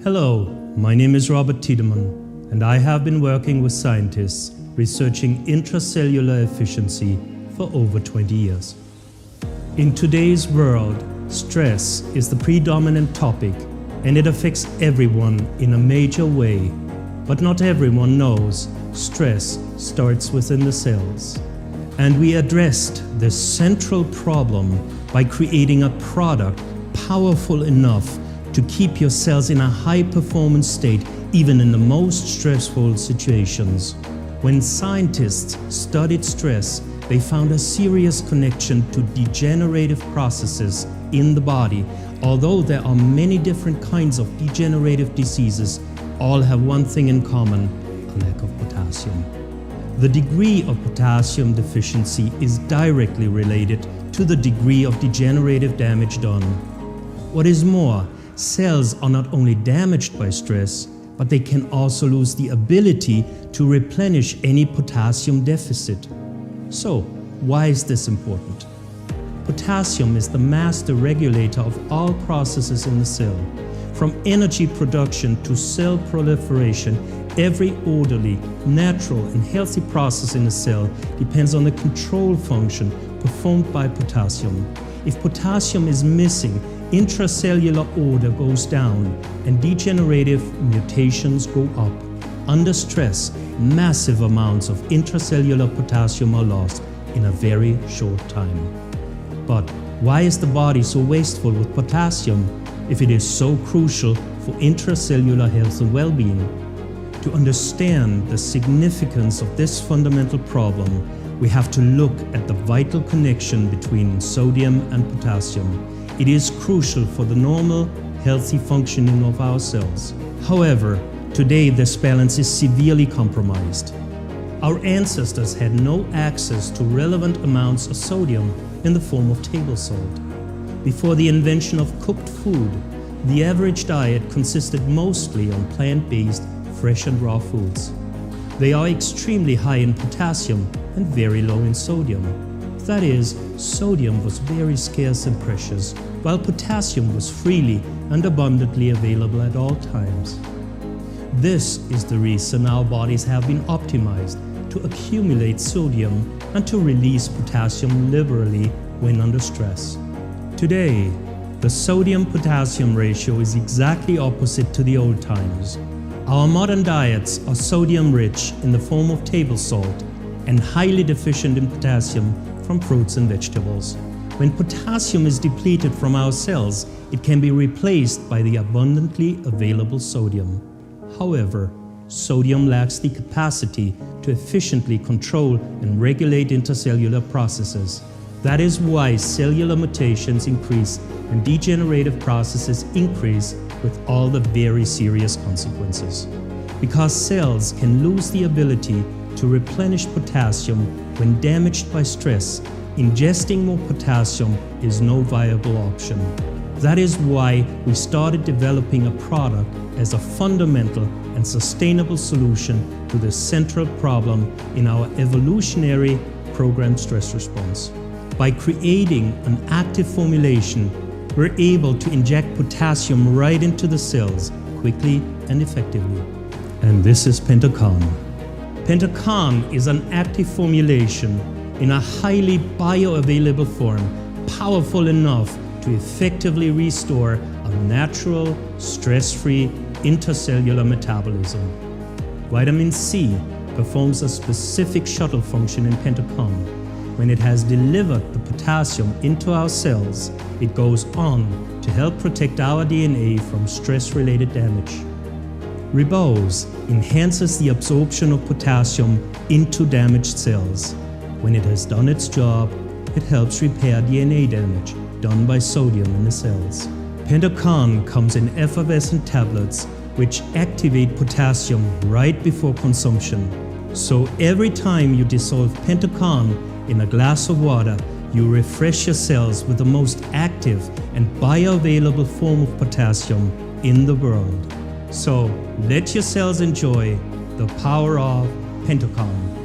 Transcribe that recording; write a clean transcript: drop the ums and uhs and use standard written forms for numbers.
Hello, my name is Robert Tiedemann, and I have been working with scientists researching intracellular efficiency for over 20 years. In today's world, stress is the predominant topic, and it affects everyone in a major way. But not everyone knows stress starts within the cells. And we addressed this central problem by creating a product powerful enough to keep your cells in a high-performance state even in the most stressful situations. When scientists studied stress, they found a serious connection to degenerative processes in the body. Although there are many different kinds of degenerative diseases, all have one thing in common: a lack of potassium. The degree of potassium deficiency is directly related to the degree of degenerative damage done. What is more, cells are not only damaged by stress, but they can also lose the ability to replenish any potassium deficit. So, why is this important? Potassium is the master regulator of all processes in the cell. From energy production to cell proliferation, every orderly, natural and healthy process in a cell depends on the control function performed by potassium. If potassium is missing, intracellular order goes down and degenerative mutations go up. Under stress, massive amounts of intracellular potassium are lost in a very short time. But why is the body so wasteful with potassium if it is so crucial for intracellular health and well-being? To understand the significance of this fundamental problem, we have to look at the vital connection between sodium and potassium. It is crucial for the normal, healthy functioning of our cells. However, today this balance is severely compromised. Our ancestors had no access to relevant amounts of sodium in the form of table salt. Before the invention of cooked food, the average diet consisted mostly on plant-based, fresh and raw foods. They are extremely high in potassium and very low in sodium. That is, sodium was very scarce and precious, while potassium was freely and abundantly available at all times. This is the reason our bodies have been optimized to accumulate sodium and to release potassium liberally when under stress. Today, the sodium-potassium ratio is exactly opposite to the old times. Our modern diets are sodium-rich in the form of table salt and highly deficient in potassium from fruits and vegetables. When potassium is depleted from our cells, it can be replaced by the abundantly available sodium. However, sodium lacks the capacity to efficiently control and regulate intercellular processes. That is why cellular mutations increase and degenerative processes increase with all the very serious consequences. Because cells can lose the ability to replenish potassium when damaged by stress, ingesting more potassium is no viable option. That is why we started developing a product as a fundamental and sustainable solution to the central problem in our evolutionary programmed stress response. By creating an active formulation, we're able to inject potassium right into the cells quickly and effectively. And this is PentoKan. PentoKan is an active formulation in a highly bioavailable form, powerful enough to effectively restore a natural, stress-free intercellular metabolism. Vitamin C performs a specific shuttle function in PentoKan. When it has delivered the potassium into our cells, it goes on to help protect our DNA from stress-related damage. Ribose enhances the absorption of potassium into damaged cells. When it has done its job, it helps repair DNA damage done by sodium in the cells. PentoKan comes in effervescent tablets which activate potassium right before consumption. So every time you dissolve PentoKan in a glass of water, you refresh your cells with the most active and bioavailable form of potassium in the world. So let your cells enjoy the power of PentoKan.